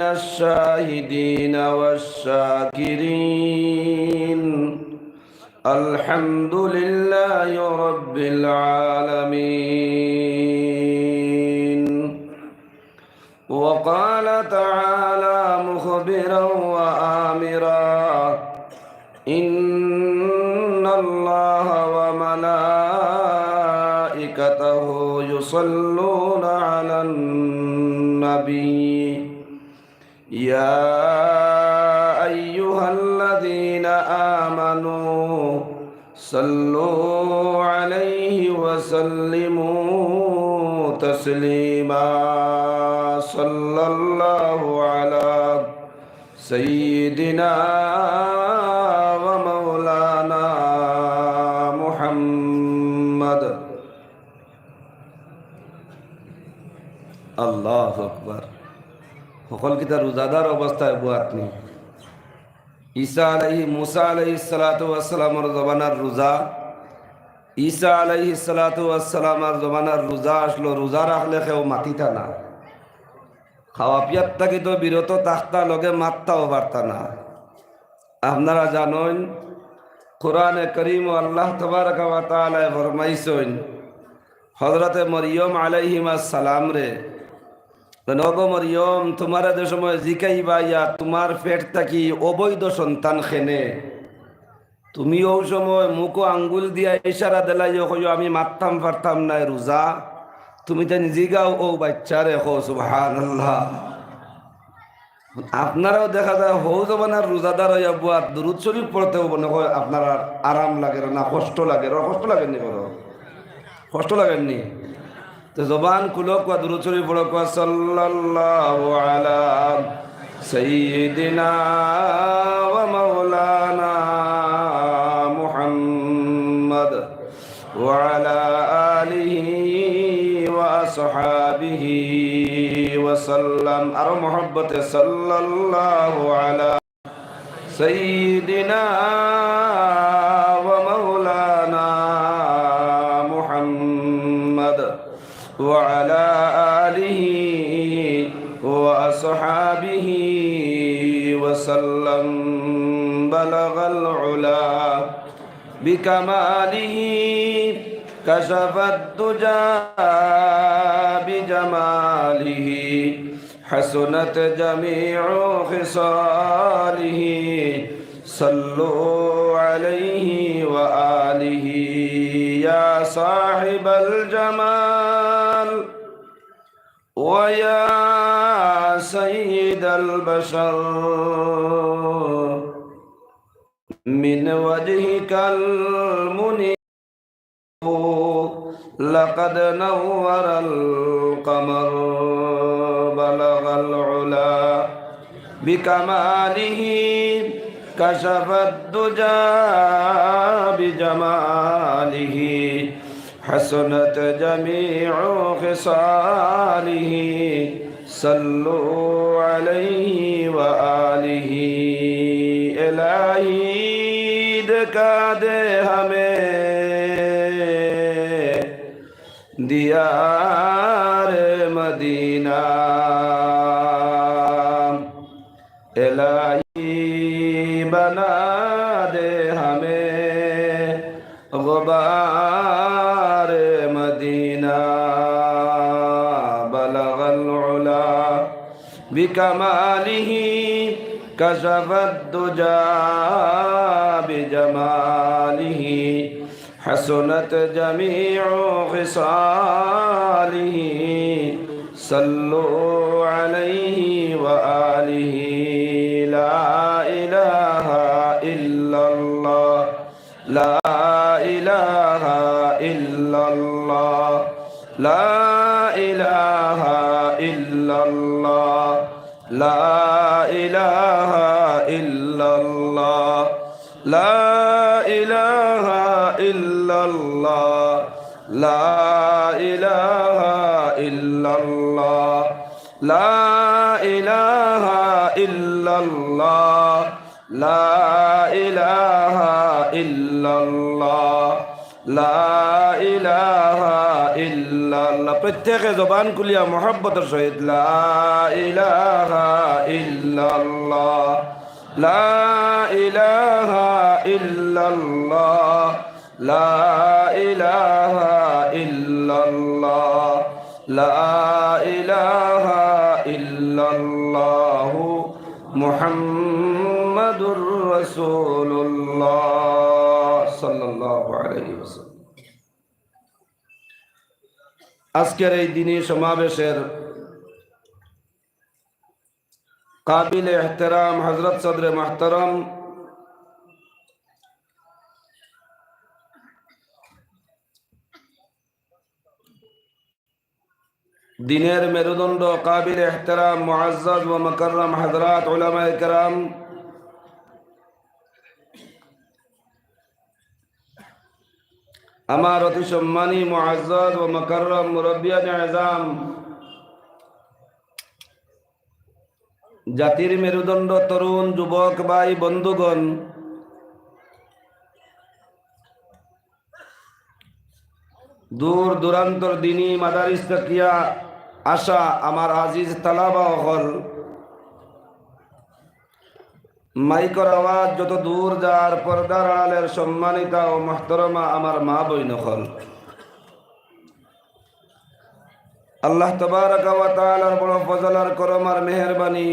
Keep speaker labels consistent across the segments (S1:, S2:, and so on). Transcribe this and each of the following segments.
S1: الشاهدين والشاكرين الحمد لله رب العالمين. وقال تعالى مخبرا وآمرا إن الله وملائكته يصلون على النبي يا أيها الذين آمنوا صلوا عليه وسلموا تسليما. صلى الله على سيدنا ومولانا محمد. الله أكبر. সকল কিতা রোজাদার অবস্থায় বুয়াতনি মুসা আলাইহিস সালাতু ওয়াস সালামের জমানার রোজা, ঈসা আলাইহিস সালাতু ওয়াস সালামের জমানার রোজা আসলো। রোজা রাখলে কেউ মাতিতা না, খাওয়া পিয়ার থাকি তো বিরত থাকতা, লগে মাততাও পারতা না। আপনারা জানেন কোরআনে করিম আল্লাহ তাবারক ওয়া তাআলা ফরমাইছেন হযরতে মরিয়ম আলাইহিস সালাম রে, নগো মরিয়ম তোমারা যে সময় জিকাইবা ইয়া তোমার পেট থাকি অবৈধ সন্তান খেনে, তুমি ওই সময় মুখো আঙ্গুল দিয়া ইশারা দিলাই কইও আমি মারতাম পারতাম না রোজা, তুমি তো জিগাও ও বাচ্চারে হো সুবহানাল্লাহ। আপনারাও দেখা যায় হৌ জমানার রোজাদার হইয়া বুয়া দুরূদ শরীফ পড়তেও মনে হয় আপনার আরাম লাগে না, কষ্ট লাগে। কষ্ট লাগেননি? বলো কষ্ট লাগেননি? তো জবান খুলো কোয়া দুরূদ শরীফ পড়ো, কোয়া সাল্লাল্লাহু আলা সাইয়্যিদিনা ওয়া মাওলানা মুহাম্মদ ওয়া আলা আলিহি ওয়া আসহাবিহি ওয়া সাল্লাম। আরো মহব্বতে সাল্লাল্লাহু আলা সাইয়্যিদিনা ওয়া মাওলানা মুহাম্মদ وعلى آله وأصحابه وسلم. بلغ العلا بكماله كشف الدجى بجماله حسنت جميع خصاله. صلوا عليه وآله يا صاحب الجمال ويا سيد البشر من وجهك المنير لقد نور القمر. بلغ العلا بكماله كشف الدجى بجماله حسنت جميع خصاله. صلوا عليه وآله. الہی دکھا دے ہمیں دیار مدینہ. الہی بنا دے ہمیں غبار مدینہ. بلغ العلا بکمالہ کشف الدجى بجمالہ حسنت جميع خصاله. صلوا عليه وآله. لا إله إلا الله لا إله إلا الله لا إله إلا الله لا إله إلا الله لا إله إلا الله لا إله إلا الله لا إله إلا الله لا إله إلا الله لا إله ইল্লাল্লাহ। প্রত্যেকে জবান খুলিয়া মোহাব্বতের সহিত লা ইলাহা ইল্লাল্লাহ, লা ইলাহা ইল্লাল্লাহ, লা ইলাহা ইল্লাল্লাহ, লা ইলাহা ইল্লাল্লাহু মুহাম্মাদুর রাসূলুল্লাহ সাল্লাল্লাহু আলাইহি ওয়াসাল্লাম। আজকের এই দিনী সমাবেশের কাবিল এহতেরাম হযরত সদরে মুহতারাম দিনের মেরুদণ্ড কাবিল এহতেরাম মুআজ্জাজ ও মুকাররম হযরত উলামায়ে কেরাম, আমার অতি সম্মানী মুআজ্জাজ ও মুকাররম মুরব্বিয়ানে আযম, জাতির মেরুদণ্ড তরুণ যুবক ভাই বন্ধুগণ, দূর দূরান্তর দিনী মাদারিস তাকিয়া আসা আমার আজিজ তালাবা হল, মাইকর আওয়াজ যত দূর যার পর্দার আড়ালের সম্মানিতা ও মুহতারমা আমার মা বইন হল, আল্লাহ তাবারাকা ওয়া তাআলার বড় ফজল আর করম আর মেহেরবানি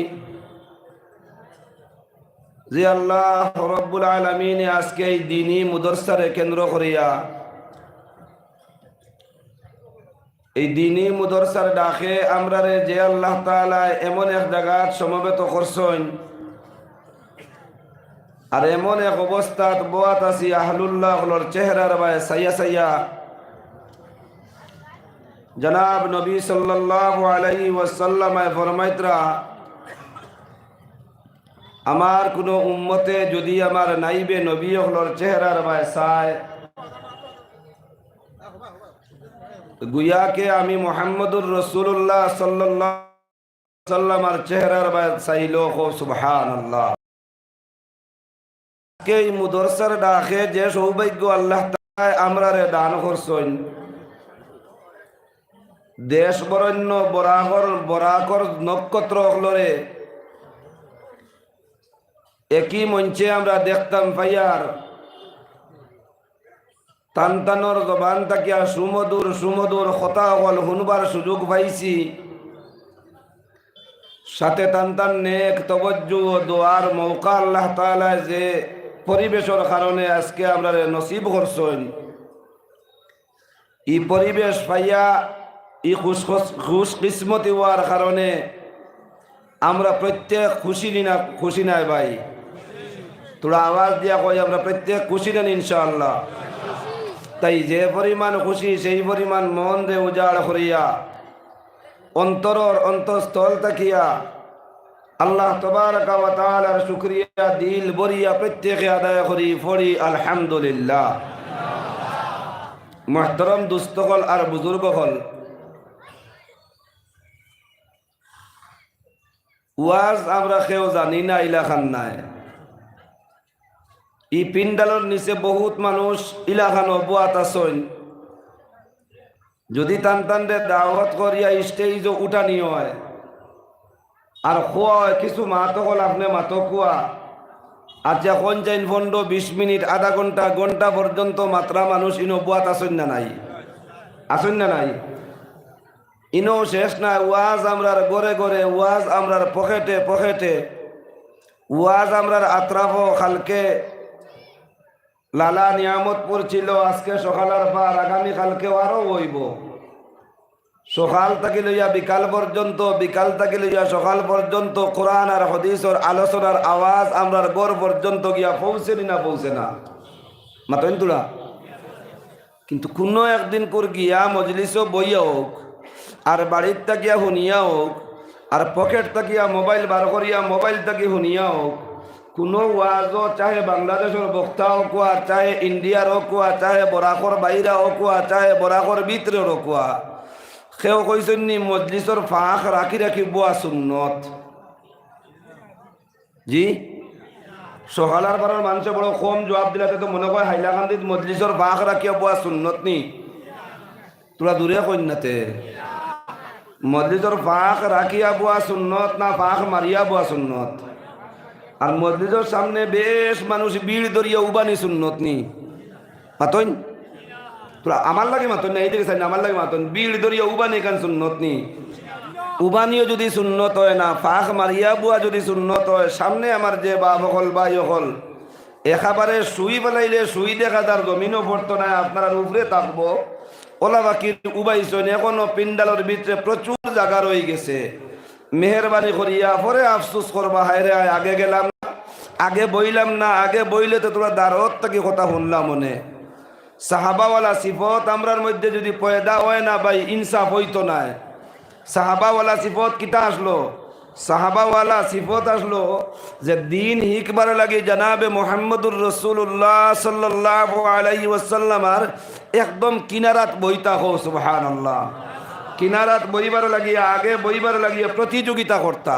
S1: যে আল্লাহ রব্বুল আলামিন আজকে এই দিনী মুদরসারে কেন্দ্র করিয়া এই দিনী মুদরসার ডাকে আমরারে যে আল্লাহ তাআলা এমন এক জায়গাত সমবেত করছেন আর এমন এক অবস্থাত বোয়াত আছি আহলুল্লাহ হলর চেহারার বায় সাইয়া সাইয়া জনাব নবী সাল্লাল্লাহু আলাইহি ওয়াসাল্লাম ফরমাইতরা, আমার কোনো উম্মতে যদি আমার নাইবে নবী হলর চেহারার বায় চায়, গুয়াকে আমি মুহাম্মদুর রাসূলুল্লাহ সাল্লাল্লাহু আলাইহি ওয়াসাল্লামের চেহারার বায় চাইলো সুবহানাল্লাহ। এই মুদরসার ডাকে যে সৌভাগ্য আল্লাহ তাআলা আমরারে দান করছেন, দেশ বরণ্য বরাকর নক্ষত্র হলরে একই মঞ্চে আমরা দেখতাম পাইয়ার তানতানোর জবান তাকিয়া সুমধুর সুমধুর কথা হল শুনবার সুযোগ পাইছি, সাথে তানতান নেক তবজ্জু ও দোয়ার মৌকা আল্লাহ তাআলা যে পরিবেশের কারণে আজকে আমরা নসিব করছেন, এই পরিবেশ পাইয়া এই খুশ কিসমতি হওয়ার কারণে আমরা প্রত্যেক খুশি নাই ভাই? তোরা আওয়াজ দিয়া কই আমরা প্রত্যেক খুশি নেন ইনশাআল্লাহ। তাই যে পরিমাণ খুশি সেই পরিমাণ মন রে উজাড় করিয়া অন্তরর অন্তঃস্থল তাকিয়া আল্লাহ তাবারাকা ওয়া তাআলার শুকরিয়া দিল বরিয়া প্রত্যেকে আদায় করি পড়ি আলহামদুলিল্লাহ। মুহতারাম দুস্থকল আর বুজুর্গ হল, ওয়াজ আমরা কেউ জানি না ইলাখান নাই, ই পিন্ডালর নিচে বহুত মানুষ ইলাখান অবুয়াত আছেন, যদি টান টানদের দাওয়াত করিয়া স্টেজ উঠানি হয় আর খোয়া হয় কিছু মাতো হল আপনি মাতো খোয়া আচ্ছা কোন চাইন 15-20 মিনিট আধা ঘন্টা ঘন্টা পর্যন্ত মাত্রা মানুষ ইনো বুয়াত আসেন না নাই? আসেন না নাই? ইনো শেষ নাই। ওয়াজ আমরার গড়ে গড়ে, ওয়াজ আমরার পকেটে পকেটে, ওয়াজ আমরার আত্রাফ খালকে লালা নিয়ামত পড়ছিল আজকে সকালের পর আগামী কালকে আরো হইব। সকাল থেকে লইয়া বিকাল পর্যন্ত, বিকাল থেকে লইয়া সকাল পর্যন্ত কোরআন আর হাদিসের আলোচনার আওয়াজ আমরার গড় পর্যন্ত গিয়া পৌঁছে না পৌঁছে না মাতন তুলা। কিন্তু কোনো একদিন কর গিয়া মজলিসও বইয়া হোক আর বাড়ির তাকিয়া শুনিয়া হোক আর পকেট তাকিয়া মোবাইল বার করিয়া মোবাইল তাকি শুনিয়া হোক, কোনো ওয়াজও চাহে বাংলাদেশের বক্তা হোক আর চাহে ইন্ডিয়ার হোক আর চাহে বরাকর বাইরা হোক আর চাহে বরাকর ভিতরে হোক, সেও কইছেন নি মজলিসর ফাঁক রাখি রাখি বুয়া সুন্নত। জি সকালার পর মানুষে বড় কম জবাব দিলাতে তো মনে হয় হাইলাকান্দিত মজলিসর ফাঁক রাখিয়া বুয়া সুন্নত নি। তোরা দূরে কন্যাতে মসজিদর ফাঁক রাখিয়া বুয়া সুন্নত না ফাঁক মারিয়া বুয়া সুন্নত? আর মসজিদের সামনে বেশ মানুষ ভিড় ধরিয়া উবানি সুন্নত নি মাতন? তোরা আমার লাগে মাতন না, এই দিকে চাই না, আমার লাগে মাতন। ভিড় ধরিয়া উবানি কান সুন্নত নি? উবানিও যদি সুন্নত হয় না, ফাঁক মারিয়া বুয়া যদি সুন্নত হয়, সামনে আমার যে বাপ হল ভাই হল একেবারে শুই পেলাইলে শুই দেখা তার জমিনও পড়তো না, আপনারা উপরে থাকবো ওলা বাকি উবাইছেন। এখনো পিন্ডালের ভিতরে প্রচুর জায়গা রয়ে গেছে। মেহরবানি করিয়া পরে আফসোস করবা, হায়রে আগে গেলাম না, আগে বইলাম না, আগে বইলে তো তোরা দারত থেকে কথা শুনলাম মনে। সাহাবাওয়ালা সিফত আমরার মধ্যে যদি পয়দা হয় না ভাই, ইনসাফ হইতো না। সাহাবাওয়ালা সিফত কিতা আসলো? সাহাবাওয়ালা সিফত আসলো যে দিন হিকবার লাগে জানাবে মোহাম্মদুর রসুল্লাহ সাল্লাল্লাহু আলাইহি ওয়াসাল্লামার একদম কিনারাত বইতা হো, সুবহানাল্লাহ। কিনারাত বইবার লাগিয়া আগে বইবার লাগিয়া প্রতিযোগিতা করতা,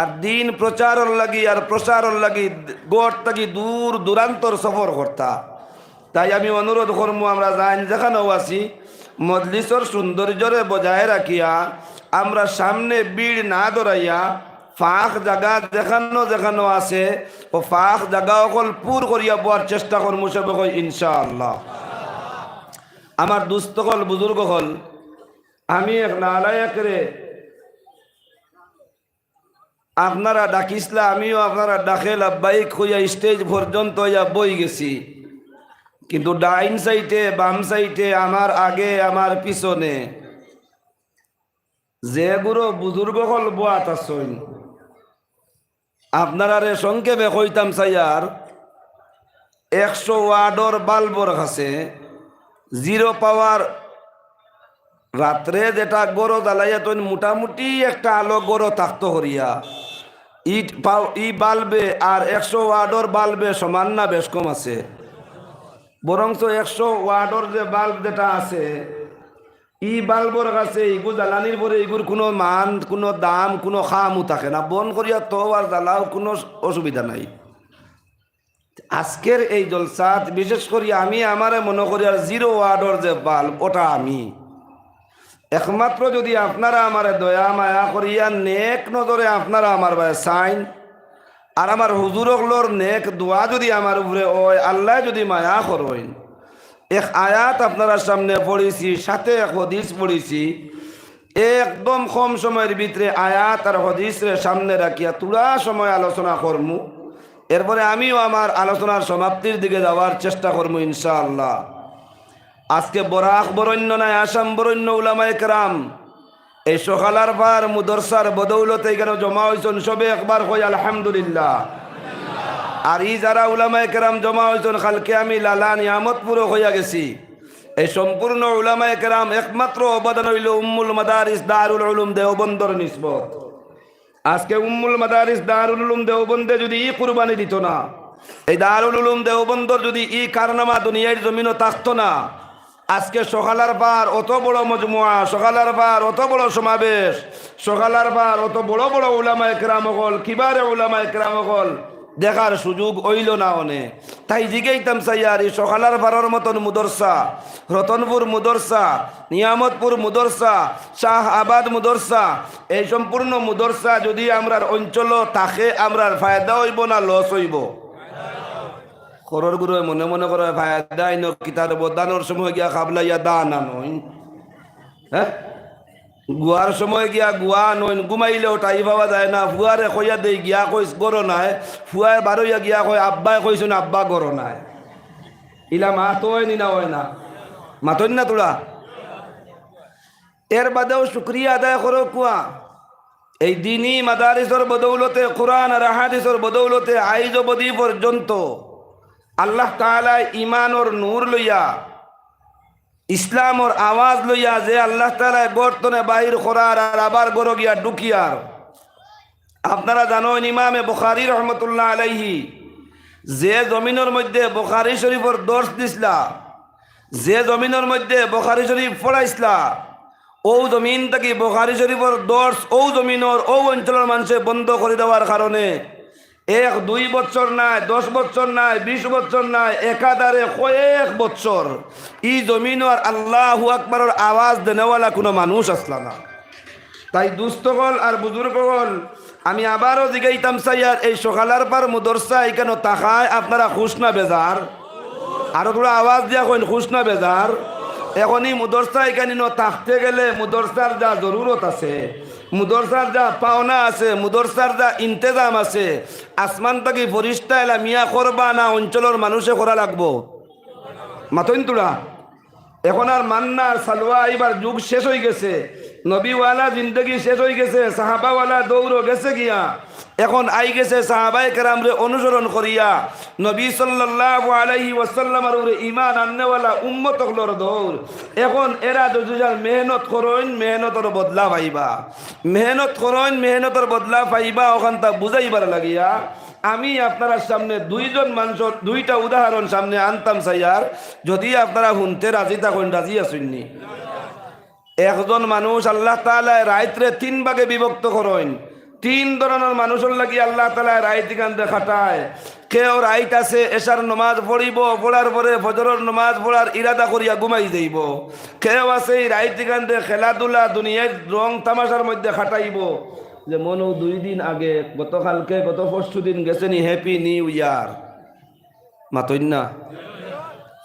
S1: আর দিন প্রচারর লাগি আর প্রসারর লাগি গড় থাকি দূর দূরান্তর সফর করতা। তাই আমি অনুরোধ করবো, আমরা যাই যেখানেও আছি মজলিসর সৌন্দর্যরে বজায় রাখিয়া আমরা সামনে ভিড় না দৌড়াইয়া ফাঁক জায়গা যেখানো আছে ও ফাঁক জায়গা অকল পুর করিয়া পাওয়ার চেষ্টা করবো সবে কই ইনশাআল্লাহ। আমার দুস্থ হল বুজুর্গ হল, আমি এক নালায়করে আপনারা ডাকিসলা, আমিও আপনারা ডাকে লাব্বাইক হইয়া স্টেজ পর্যন্ত হইয়া বই গেছি, কিন্তু ডাইন সাইডে বাম সাইডে আমার আগে আমার পিছনে যে গুরু বুজুর্গ হল বোয়াত আসইন, আপনারা রে সংক্ষেপে কইতাম চাইয়ার 100 ওয়ার্ডর বাল্বর কাছে 0 পাওয়ার রাত্রে যেটা গরো জ্বালাইয়া তৈন মোটামুটি একটা আলো গরো থাকতো করিয়া ই বাল্বে আর 100 ওয়ার্ডর বাল্বে সমান না বেশ কম আছে? বরঞ্চ 100 ওয়ার্ডর যে বাল্ব যেটা আছে ই বাল্বর কাছে ইগু জ্বালানির পরে ইগুর কোনো মান, কোনো দাম, কোনো খামও থাকে না। বন করিয়া তো আর জ্বালাও কোনো অসুবিধা নাই। আজকের এই জলসাত বিশেষ করি আমি আমারে মনে করি আর 0 ওয়ার্ডর যে বাল্ব ওটা আমি একমাত্র যদি আপনারা আমারে দয়া মায়া করিয়া নেক নজরে আপনারা আমার ভাই সাইন আর আমার হুজুরগুলোর নেক দোয়া যদি আমার উপরে ওই আল্লাহ যদি মায়া করবেন। এক আয়াত আপনারা সামনে পড়েছি, সাথে এক হদিস পড়েছি, একদম কম সময়ের ভিতরে আয়াত আর হদিসের সামনে রাখিয়া তুলা সময় আলোচনা করমু। এরপরে আমিও আমার আলোচনার সমাপ্তির দিকে যাওয়ার চেষ্টা করবো ইনশাআল্লাহ। আজকে বরাক বরণ্য নাই, আসাম বরণ্য উলামায়ে কেরাম এই সকালার পার মুদরসার বদৌলতে এখানে জমা হয়েছেন, সবে একবার কই আলহামদুলিল্লাহ। আর ই যারা উলামায়ে কেরাম জমা হয়েছেন কালকে আমি লালা নিয়ামতপুরও হইয়া গেছি। এই সম্পূর্ণ উলামায়ে কেরাম একমাত্র অবদান হইল উম্মুল মাদারিস দারুল উলুম দেওবন্দর নিসবত। আজকে উম্মুল মাদারিস দারুল উলুম দেওবন্দে যদি ই কুরবানি দিত না, এই দারুল উলুম দেওবন্দর যদি ই কারনামা দুনিয়ার জমিনও থাকতো না, আজকে সকালার পার অত বড় মজমুয়া, সকালার পার অত বড় সমাবেশ, সকালার পার অত বড় বড় উলামায়ে কেরাম হল, কিবারে উলামায়ে কেরাম হল দেখার সুযোগ হইল না অনে। তাই জিগাইতাম চাইয়ার এই সকালার পারের মতন মুদরসা, রতনপুর মুদরসা, নিয়ামতপুর মুদরসা, শাহ আবাদ মুদরসা, এই সম্পূর্ণ মুদরসা যদি আমরার অঞ্চল থাকে আমরার ফায়দা হইব না লস হইব? করর গুরু মনে মনে করে ফায়দা আইন কিতার বদানোর সময় গিয়া খাবলাইয়া দান আনইন, হ্যাঁ গুয়ার সময় গিয়া গুয়া নইন, ঘুমাইলেও টাই পাওয়া যায় না। ফুয়ারে কইয়া দেই গিয়া কইস গরো নাই, ফুয়ায় বারোইয়া গিয়া কয় আব্বাই কইসুন আব্বা গরো নাই। ইলা মাতো হয় নি না হয় না? মাতন না তোরা? এর বাদেও শুক্রিয়া আদায় করো কুয়া এই দিনই মাদারিসর বদৌলতে, কোরআন আর হাদিসর বদৌলতে আইজ অবধি পর্যন্ত আল্লাহ তাআলা ইমানর নূর লইয়া, ইসলামর আওয়াজ লইয়া যে আল্লাহ তাআলা গর্তনে বাহির করার আর আবার গরো গিয়া ঢুকিয়ার। আপনারা জানেন ইমামে বুখারী রহমতুল্লাহ আলাইহি যে জমিনের মধ্যে বুখারী শরীফের দর্শ দিছিলা, যে জমিনের মধ্যে বুখারী শরীফ পড়াইছিলা, ও জমিন থেকে বুখারী শরীফের দর্শ ও জমিনের ও অঞ্চলের মানুষে বন্ধ করে দেওয়ার কারণে 1-2 বছর নাই, 10 বছর নাই, 20 বছর নাই, একাধারে কয়েক বছর ই জমিন আর আল্লাহু আকবারের আওয়াজ দেনেওয়ালা কোনো মানুষ আসলা না। তাই দুস্থগল আর বুজুর্গগল, আমি আবারও জিগাইতাম সাইয়ার এই সকালার পার মুদরসা এখানে তাকায় আপনারা খুশ না বেজার? আরো তোরা আওয়াজ দিয়া কইন খুশ না বেজার? এখনই মুদরসা এখানে থাকতে গেলে মুদরসার যা জরুরত আছে, মুদরসার যা পাওনা আছে, মুদরসার যা ইন্তেজাম আছে, আসমান থেকে ফরিস্তা এলা মিয়া করবা না অঞ্চলের মানুষে করা লাগবো? মাতইন তোরা এখন আর মান্না আর সালওয়া এবার যুগ শেষ হয়ে গেছে, নবীওয়ালা জিন্দগি শেষ হয়ে গেছে, সাহাবাওয়ালা দৌড় গেছে গিয়া, এখন আই গেছে সাহাবায়ে কেরামরে অনুসরণ করিয়া নবী সাল্লাল্লাহু আলাইহি ওয়াসাল্লামের উপরে ঈমান আননেওয়ালা উম্মত হলোর দৌড়। এখন এরা দুজন মেহনত করেন, মেহনতের বদলা পাইবা, মেহনত করেন, মেহনতের বদলা পাইবা, ওখান তা বুঝাইবার লাগিয়া আমি আপনার সামনে দুইজন মানুষের দুইটা উদাহরণ সামনে আনতাম সাইয়ার, যদি আপনারা শুনতে রাজি থাকেন। রাজি আসুননি? একজন মানুষ আল্লাহ তাআলা রাইতরে 3 ভাগে বিভক্ত করেন। 3 ধরনের মানুষের লাগি আল্লাহ তাআলা রাইত গান দেখাটায়। কেউ রাইত আছে এশার নমাজ পড়িব, পড়ার পরে ফজরের নমাজ পড়ার ইরাদা করিয়া ঘুমাই যাইব। কেউ আছে এই রাইত গান খেলাধুলা দুনিয়ার রং তামাশার মধ্যে খাটাইব। যে মনু 2 দিন আগে, গতকালকে, গত পরশু দিন গেছেনি হ্যাপি নিউ ইয়ার, মাতইন না?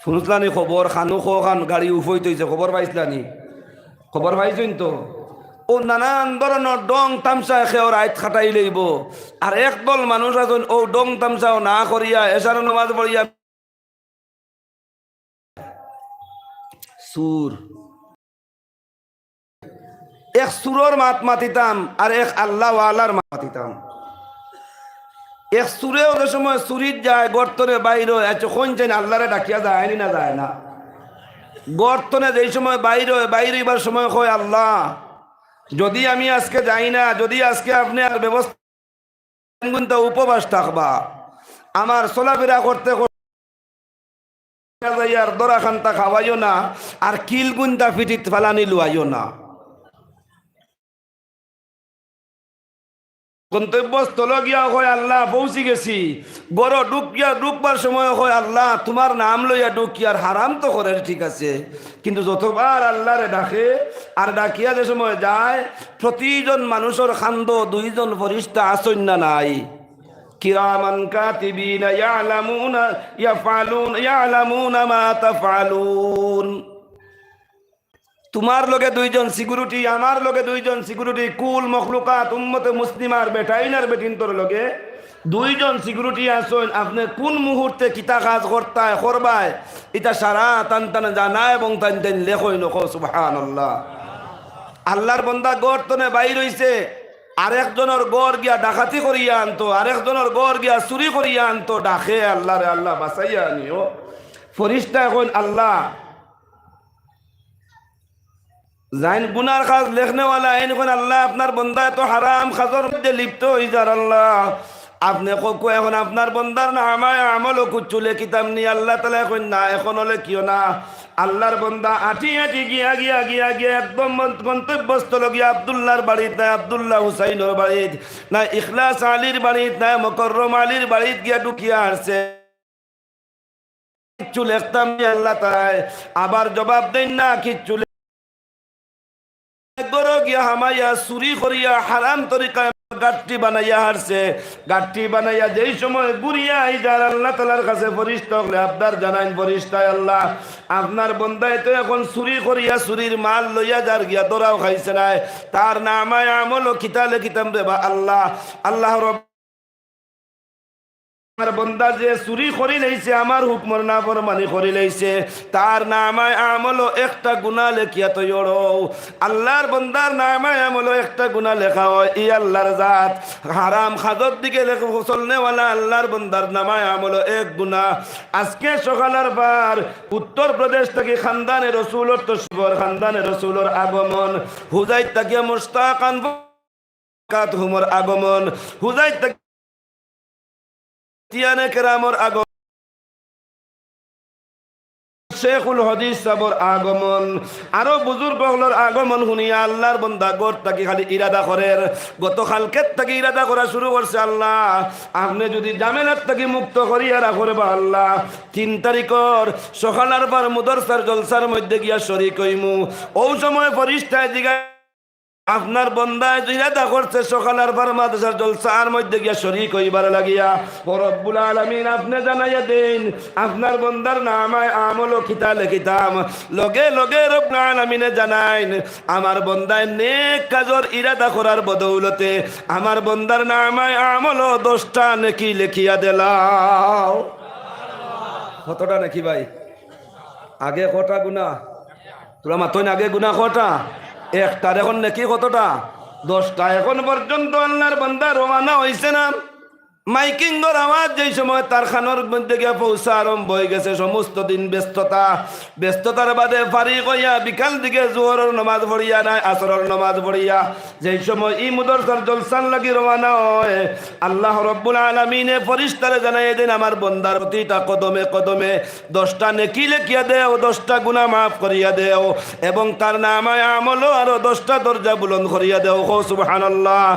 S1: শুনছলানি খবর? খানু খান গাড়ি উফই তৈছে, খবর পাইছলানি? খবর পাইছেন তো? ও নানান ধরনের ডং তামসা খেয়ে রাইত খাটাই লইব, আর একদল মানুষ আছেন ও ডং তামসাও না করিয়া এশার নামাজ পড়িয়া সুর, এক সুরর মাত মাতিতাম আর এক আল্লাহ ওয়ালার মাতিতাম। এক সুরেও যে সময় সুরিত যায় গর্তনে বাইর কোন চাই আল্লাহরে ডাকিয়া যায় না, যায় না। গর্তনে যেই সময় বাইর বাইবার সময় কয় আল্লাহ, যদি আমি আজকে যাই না, যদি আজকে আপনি আর ব্যবস্থা উপবাস থাকবা, আমার চলাফেরা করতে আর দরা খান্তা খাওয়াইও না, আর কিল গুন্তা ফিটিত ফেলানি লুয়াইও না। গন্তব্যস্থল গিয়া হয় আল্লাহ পৌঁছি গেছি, বড় ডুববার সময় হয় আল্লাহ তোমার নাম লইয়া ডুকি, আর হারাম তো করে ঠিক আছে, কিন্তু যতবার আল্লাহরে ডাকে আর ডাকিয়া যে সময় যায়, প্রতিজন মানুষের খান্দ 2 জন ফরিস্তা আসন না নাই? কিরামান কাতিবিনা ইয়ালামুনা ইয়ালামুনা মা তাফআলুন। তোমার লগে 2 জন সিকিউরিটি, আমার লগে 2 জন সিকিউরিটি, কুল মখলুকাত উম্মতে মুসলিমার বেটাইনার বেটিনতর লগে 2 জন সিকিউরিটি আসেন। আপনি কোন মুহূর্তে কিতা কাজ করবায় এটা সারা টান টান জানা এবং টান টান লেখই নকো। সুবহানাল্লাহ। আল্লাহর বান্দা গর্তনে বাইর হইছে, আরেকজনের গড় গিয়া ডাকাতি করিয়া আনতো, আরেকজনের গড় গিয়া চুরি করিয়া আনতো, ডাকে আল্লাহ রে আল্লাহ বাঁচাইয়া আনিও। ফরিস্তা এখন আল্লাহ জাইন গুনার কাজ লেখনেওয়ালা এখন আল্লাহ আপনার বন্দা এত হারাম খাজর মধ্যে লিপ্ত হয়ে যার আল্লাহ আপনি কো এখন আপনার বন্দার না আমায় আমল কুচুলে কিতাব নি আল্লাহ তালা এখন না, এখন হলে কিও না। আল্লাহর বন্দা আটি আটি গিয়া গিয়া গিয়া গিয়া একদম গন্তব্যস্থল গিয়া আব্দুল্লাহর বাড়িত, না আব্দুল্লাহ হুসাইনের বাড়িত, না ইখলাস আলীর বাড়িত, না মকররম আলীর বাড়িত গিয়া ঢুকিয়া আসছে। কিচ্ছু লেখতাম নি আল্লাহ তাই আবার জবাব দেন না, কিচ্ছু গিয়া হামাইয়া চুরি করিয়া হারাম তরিকায় গাঠটি বানাইয়া হারছে। গাঠটি বানাইয়া যেই সময় ঘুরিয়া আইজার আল্লাহ তালার কাছে ফরিস্তা হলে আবদার জানাইন, ফরিস্তায় আল্লাহ আপনার বন্দায় তো এখন চুরি করিয়া চুরির মাল লইয়া যার গিয়া দরাও খাইছে নাই, তার নামায় আমল কিতালে কিতাম রে বা আল্লাহ আল্লাহ রব আমার বন্দা যে চুরি করি লইছে, আমার হুকমর না ফরমানি করি লইছে, তার নামায় আমল একটা গুনাহ লেখিয়া তো আল্লাহর বন্দার নামায় আমল একটা গুনাহ লেখা হয়। ই আল্লাহর জাত হারাম খাদর দিকে চলনেওয়ালা আল্লাহর বন্দার নামায় আমল 1 গুনাহ। আজকে সকালের বার উত্তর প্রদেশ থেকে খানদানে রসুলর তশরিফ, খানদানে রসুলর আগমন, হুজাইত থেকে মুশতাক আনকাত হুমর আগমন, হুজাইত কেরামর আগমন, শেখুল হদিস সাবর আগমন আরো বুজুর্গ হলোর আগমন শুনিয়া আল্লাহর বন্দা গোর তাকে খালি ইরাদা করেন গতকালকের থেকে ইরাদা করা শুরু করছে আল্লাহ আপনি যদি জামেলার থেকে মুক্ত করিয়া রাখরে বা আল্লাহ 3 তারিখর সকালের পর মুদরসার জলসার মধ্যে গিয়া শরীক হইমু ও সময় ফরিস্তায় দিগা আপনার বন্দায় ইরাদা করছে সকালের পর মাদ্রাসার জলসার মধ্যে গিয়া শরীক হইবার লাগিয়া ও রব্বুল আলামিন আপনি জানাইয়া দেন আপনার বন্দার নামায় আমল ও খিতা লিখিতাম লগে লগে রব্বুল আলামিনে জানাইন আমার বন্দায় নেক কাজর ইরাদা করার বদৌলতে আমার বন্দার নামায় আমল ও 10টা নেকি লিখিয়া দিলাও কতটা নাকি ভাই আগে কটা গুনাহ তোরা মাতই আগে গুনাহ কটা একটার এখন নাকি কতটা 10টা এখন পর্যন্ত আল্লাহর বান্দা রওনা হইছে না মাইকিং এর আওয়াজ যেই সময় তার খানোর মধ্যে গিয়ে পৌঁছা আরম্ভ হয়ে গেছে সমস্ত দিন ব্যস্ততার বাদে ফারিক হইয়া বিকাল দিকে জোহরের নামাজ পড়িয়া নাই আসরের নামাজ পড়িয়া যেই সময় ই মুদরসার জলসান লাগি রওনা হয় আল্লাহ রব্বুল আলামিনে ফেরেশতারে জানাইয়া দেন আমার বান্দার প্রতিটা কদমে কদমে 10টা নেকি লিখিয়া দেও 10টা গুনাহ মাফ করিয়া দেও এবং তার নামায় আমলও আরো 10টা দরজা বুলন্দ করিয়া দেও সুবহানাল্লাহ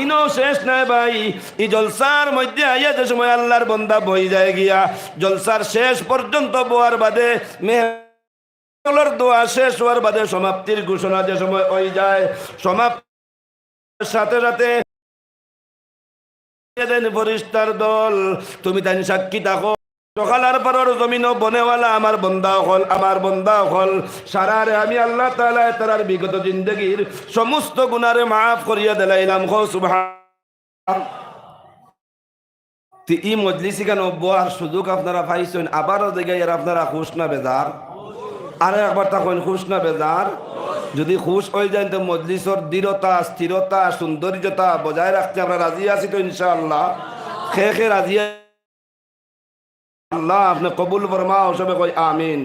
S1: ইনো শেষ নাই ভাই ই জলসার মধ্যে আইয়া যে সময় আল্লাহর বান্দা বই যায় গিয়া জলসার শেষ পর্যন্ত বোয়ার বাদে মেহর দোয়া শেষ হওয়ার বাদে সমাপ্তির ঘোষণা যে সময় হয়ে যায় সমাপ্তির সাথে সাথে ফেরেশতার দল তুমি তাই সাক্ষী থাকো সকালের পরের জমিন বনেওয়ালা আমার বন্দা হল সারারে আমি আল্লাহ তাআলা তার বিগত জিন্দগির সমস্ত গুনারে মাফ করিয়া দিলাইলাম সুবহান ই মজলিসি কেন বোয়ার সুযোগ আপনারা পাইছেন আবারও জায়গায় আপনারা খুশ না বেজার আরে একবার তখন খুশ না বেজার যদি খুশ হয়ে যায় তো মজলিসর দৃঢ়তা স্থিরতা সৌন্দর্যতা বজায় রাখতে আমরা রাজি আছি তো ইনশাআল্লাহ খে রাজি আল্লাহ আপনি কবুল ফরমাও সবে কই আমিন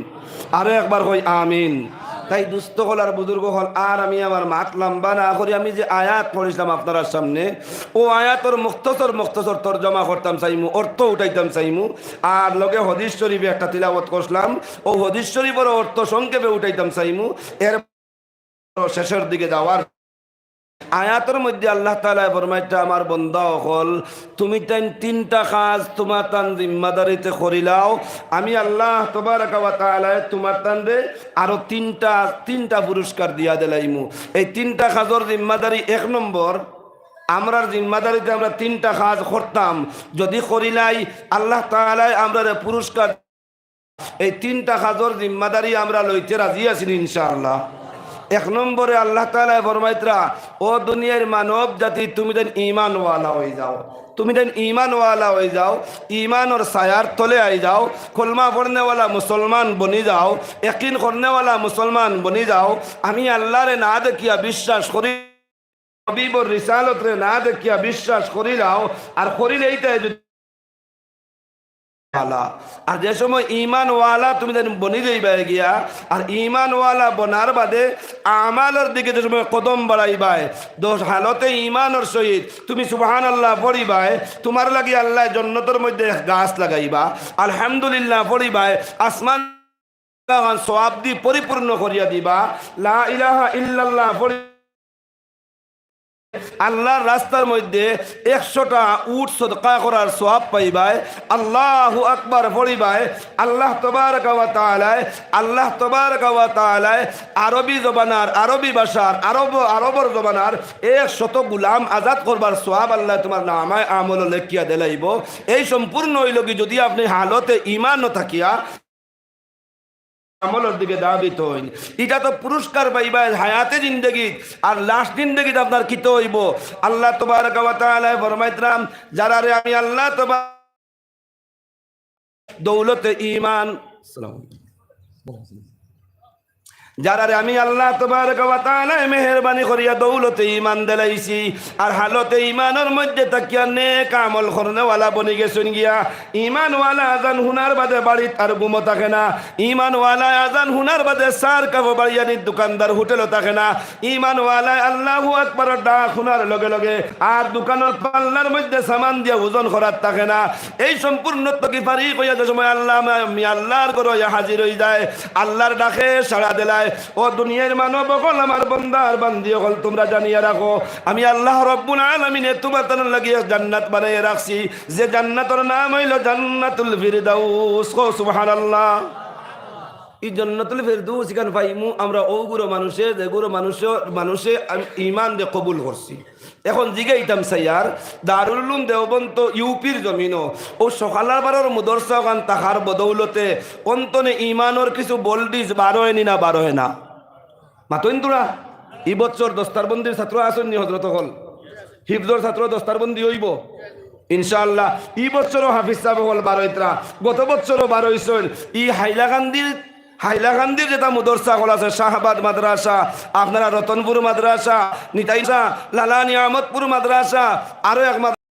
S1: আরে একবার কই আমিন তাই দুস্থ হল আর বুজুর্গ হল আর আমি আমার মাত লম্বা না করি আমি যে আয়াত পড়েছিলাম আপনার সামনে ও আয়াতর মুখতসর তর্জমা করতাম চাইমু অর্থ উঠাইতাম চাইমু আর লগে হদিস শরীফে একটা তিলাওয়াত করলাম ও হদিস শরীফের অর্থ সংক্ষেপে উঠাইতাম চাইমু এর শেষের দিকে যাওয়ার আয়াতের মধ্যে আল্লাহ তাআলা ফরমাইতা আমার বান্দা হল তুমি তাই 3টা কাজ তোমার তান জিম্মাদারিতে করিলাও আমি আল্লাহ তাবারক ওয়া তাআলা তোমার তানরে আরো 3টা পুরস্কার দিয়া দিলাইমু এই 3টা কাজের জিম্মাদারি 1 নম্বর আমরার জিম্মাদারিতে আমরা 3টা কাজ করতাম যদি করিলাই আল্লাহ তাআলা আমরারে পুরস্কার এই 3টা কাজের জিম্মাদারি আমরা লইতে রাজি আছি ইনশাআল্লাহ 1 নম্বরে আল্লাহ তাআলা ফরমাইতরা ও দুনিয়ার মানব জাতি তুমি দেন ঈমানওয়ালা হয়ে যাও তুমি দেন ঈমানওয়ালা হয়ে যাও ঈমানের ছায়ার তলে আই যাও কলমা পড়নেওয়ালা মুসলমান বনি যাও ইয়াকিন করনেওয়ালা মুসলমান বনি যাও আমি আল্লাহরে না দেখিয়া বিশ্বাস করি নবীর রিসালতরে না দেখিয়া বিশ্বাস করিলাও আর করিলে এইটাই আর যে সময় ঈমানওয়ালা তুমি বনি যাইবা গিয়া আর ঈমানওয়ালা বনার বাদে আমালের দিকে যে সময় কদম বাড়াইবাই দোষ হালতে ঈমানের সহিত তুমি সুবহানাল্লাহ পড়িবাই তোমার লাগি আল্লাহ জান্নাতের মধ্যে গাছ লাগাইবা আলহামদুলিল্লাহ পড়িবাই আসমান সওয়াব দি পরিপূর্ণ করিয়া দিবা লা ইলাহা ইল্লাল্লাহ পড়ি আল্লাহর রাস্তার মধ্যে 100টা উট সদকা করার সওয়াব পাইবাই আল্লাহু আকবার পড়িবাই আল্লাহ তাবারক ওয়া তাআলা আরবি জবানার আরবি ভাষার আরবর জবানার 100 গোলাম আজাদ করবার সওয়াব আল্লাহ তোমার নামায় আমল লেখিয়া দিলাইব এই সম্পূর্ণ হইল কি যদি আপনি হালতে ঈমান থাকিয়া আমলের দিকে দাবিত হইন এটা তো পুরস্কার পাইবা হায়াতে জিন্দেগি আর লাস্ট জিন্দেগিতে আপনার কিতে হইব আল্লাহ তাবারক ওয়া তাআলা ফরমাইতরাম যারা রে আমি আল্লাহ তাবারক দৌলতে ঈমান যারারে আমি আল্লাহ তাবারaka ওয়া তাআলা মেহেরবানি করিয়া দৌলতে ঈমান দিলাইছি আর হালতে ঈমানের মধ্যে তাকিয়া নেক আমল করনেওয়ালা বনি গেছেন গিয়া ঈমানওয়ালা আজান হুনার বাদে বাড়ি আর ঘুমো থাকে না ঈমানওয়ালা আজান হুনার বাদে সার কাবো বাড়িয়ানির দোকানদার হোটেলও থাকে না ঈমানওয়ালা আল্লাহু আকবার ডাক হুনার লগে লগে আর দোকানের পাল্লার মধ্যে সামান দিয়ে ওজন করার থাকে না এই সম্পূর্ণ তকি পারি কইয়া যে সময় আল্লাহ আমি আল্লাহর ঘরে হাজির হয়ে যায় আল্লাহর ডাকে সাড়া দিলায় ও দুনিয়ার মানব সকল আমার বান্দার বান্দি সকল তোমরা জানিয়ে রাখো আমি আল্লাহ রব্বুল আলামিন তোমাদের লাগিয়ে জান্নাত বানিয়ে রাখছি যে জান্নাতের নাম হইল জান্নাতুল ফিরদাউস সুবহানাল্লাহ এই জান্নাতুল ফিরদাউস এখান পাইমু আমরা ওগুলো মানুষে যেগুলো মানুষে ঈমান দিয়ে কবুল করছি এখন জিগাইতাম সাইয়ার দারুল উলুম দেওবন্ত ইউপির জমিনও ও সকালার বারোর মুদরসা গান তাহার বদৌলতে অন্তনে ঈমানের কিছু বলডিস বারো হয়নি না বারো হয় না মাতইন তোরা এই বছর দস্তারবন্দির ছাত্র আসেননি হজরত হল হিফজর ছাত্র দস্তারবন্দি হইব ইনশাআল্লাহ এই বছরও হাফিজ সাহেব হল বারোইত্রা গত বছরও বারোইছেন ই হাইলাকান্দির যেটা মুদরসা হল আছে শাহবাদ মাদ্রাসা আপনারা রতনপুর মাদ্রাসা নিতাইসা লালানি আহমদপুর মাদ্রাসা আরো এক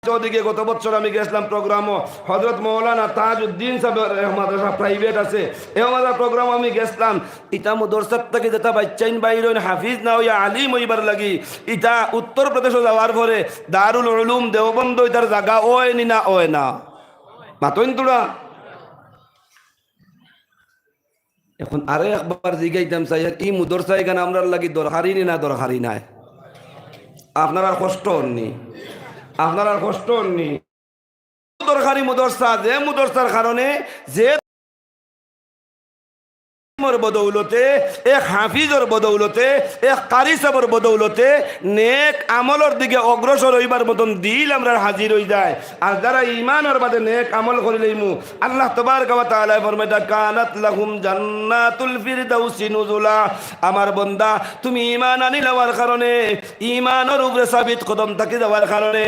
S1: ওদিকে গত বছর আমি গেছিলাম প্রোগ্রামও হজরত মৌলানা তাজউদ্দিন সাহেবের মাদ্রাসা প্রাইভেট আছে এই মাদ্রাসা প্রোগ্রাম আমি গেছিলাম ইটা মুদরসার থেকে যেটা বাচ্চাইন বাইর হাফিজ না হইয়া আলিম হইবার লাগি ইটা উত্তর প্রদেশে যাওয়ার পরে দারুল উলুম দেওবন্দ ইটার জায়গা ওয়নি না ওয় না মাতইন তোরা এখন আরে একবার জিগাইতাম চাই এই মুদরসা এখানে আমরা লাগি দরকারি না দরকারি নাই আপনার আর কষ্ট হননি আপনার আর কষ্ট হননি দরকারি মুদরসা যে মুদরসার কারণে যে বদৌলতে এক হাফিজর বদৌলতে এক কারি সাহেবের বদৌলতে নেক আমলের দিকে অগ্রসর হইবার মতন দিল আমরা হাজির হয়ে যায় আর যারা ঈমানের বাদে নেক আমল করিলেইমু আল্লাহ তাবারকা ওয়া তাআলা ফরমাইতা কানাত লাহুম জান্নাতুল ফিরদাউসি নুজুলা আমার বান্দা তুমি ঈমান আনিলার কারণে ঈমানের উপরে সাবিত কদম থাকি যাওয়ার কারণে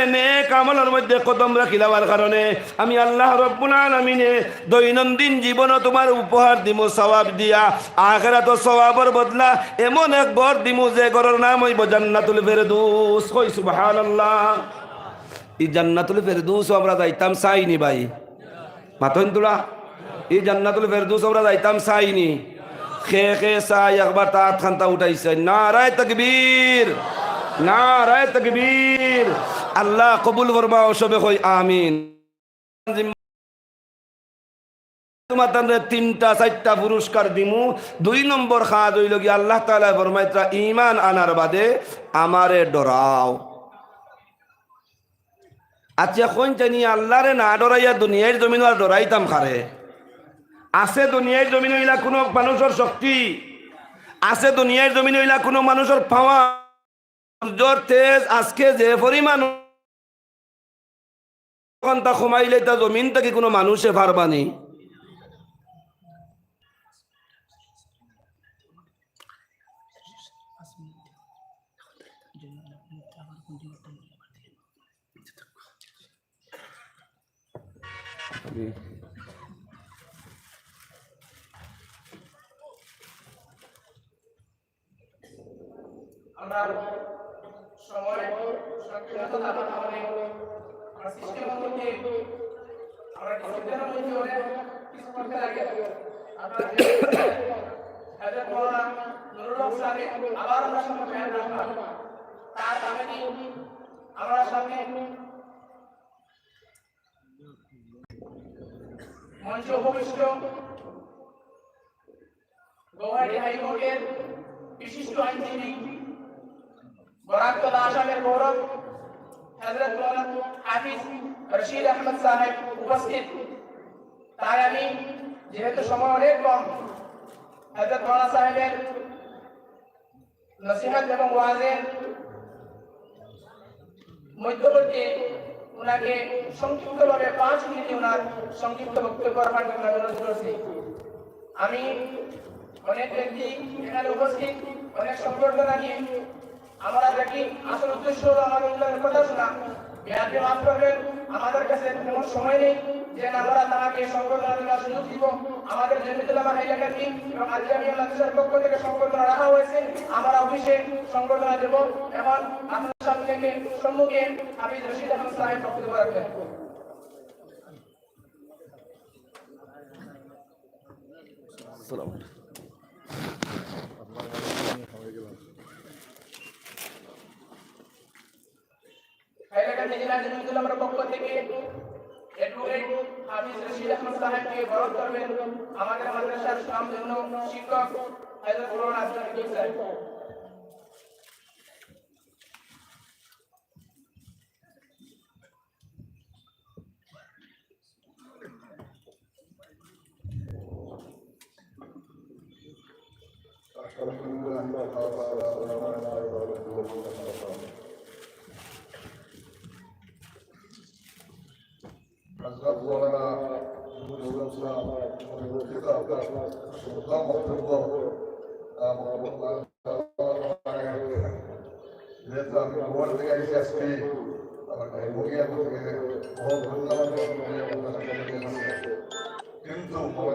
S1: নেক আমলের মধ্যে কদম রাখিলার কারণে আমি আল্লাহ রব্বুল আলামিনে দৈনন্দিন জীবন তোমার উপহার দিমু সওয়াব দিয়া আখিরাত সওয়াবের বদলা এমন এক ঘর দিমু যে ঘরের নাম হইব জান্নাতুল ফিরদাউস কই সুবহানাল্লাহ এই জান্নাতুল ফিরদাউস আমরা যাইতাম চাইনি ভাই মাতন তোরা এই জান্নাতুল ফিরদাউস আমরা যাইতাম চাইনি খে চাই একবার তাত খান্তা উঠাইছে নারায়ে তাকবীর নারায়ে তাকবীর আল্লাহ কবুল ফরমাও সবে কই আমিন তোমার তিনটা চারটা পুরস্কার দিমু 2 নম্বর খাদ হইল কি আল্লাহ তাআলা ফরমাইতা ঈমান আনার বাদে আমারে ডরাও আচ্ছা কোন জানি আল্লাহরে না ডরাইয়া দুনিয়ার জমিন আর ডরাইতাম খারে আছে দুনিয়ার জমিন হইলা কোনো মানুষের শক্তি আছে দুনিয়ার জমিন হইলা কোনো মানুষের পাওয়া জোর তেজ আজকে যে পরিমাণ তা কমাইলে তা জমিন থেকে কোনো মানুষে পারবানি
S2: আমরা সময় সংক্ষিপ্ততা কারণে আমরা সিস্টেমের মধ্যে আমরা সিস্টেমের মধ্যে অনেক কিছু করতে লাগে আপনারা হযরত মাওলানা নুরুল হক সাহেব আবার আমরা সামনে বয়ান রাখলাম তার আগে আমরা সামনে মঞ্চে উপবিষ্ট গৌহাটি হাইকোর্টের বিশিষ্ট আইনজীবী বরাক আসামের গৌরব হযরত মাওলানা হাফিজ রশিদ আহমদ সাহেব উপস্থিত তাই আমি যেহেতু সময় অনেক কম হযরত মাওলানা সাহেবের নসিহত এবং ওয়াজের মধ্যবর্তী ওনাকে সংক্ষিপ্তভাবে 5 মিনিট ওনার সংক্ষিপ্ত বক্তব্য রাখার জন্য অনুরোধ করছি আমি অনেক ব্যক্তি এখানে উপস্থিত অনেক সম্পর্ক রাখি আমরা দেখি আসল উদ্দেশ্য হলো আমাদের উল্লেখের কথা শোনা মেয়াদকে মাফ করবেন। আমাদের কাছে কোনো সময় নেই যে আমরা তাকে সংবর্ধনা দেওয়ার সুযোগ দিব। আমাদের জমিতুল আমার এলাকার টিম এবং আলিয়ামিয়া মাদ্রাসার পক্ষ থেকে সংবর্ধনা রাখা হয়েছে। আমরা অফিসে সংবর্ধনা দেব। এখন আপনার সামনে সম্মুখে হাফিজ রশিদ আহমদ সাহেব বক্তব্য রাখবেন। এলাকার নিজেরা জমিতুল আমার পক্ষ থেকে অ্যাডভোকেট হাফিজ রশিদ আহমদ সাহেবকে বরণ করবেন। আমাদের মাদ্রাসার সামজন্য শিক্ষক হযরত মাওলানা আব্দুল সাহেব।
S3: حضرت مولانا نور الاسلام والخطاب مقام مطلوب যেহেতু আমি ভোর থেকে এসে আজকে আমার ভোগিয়া থেকে বহুত ধন্যবাদ কিন্তু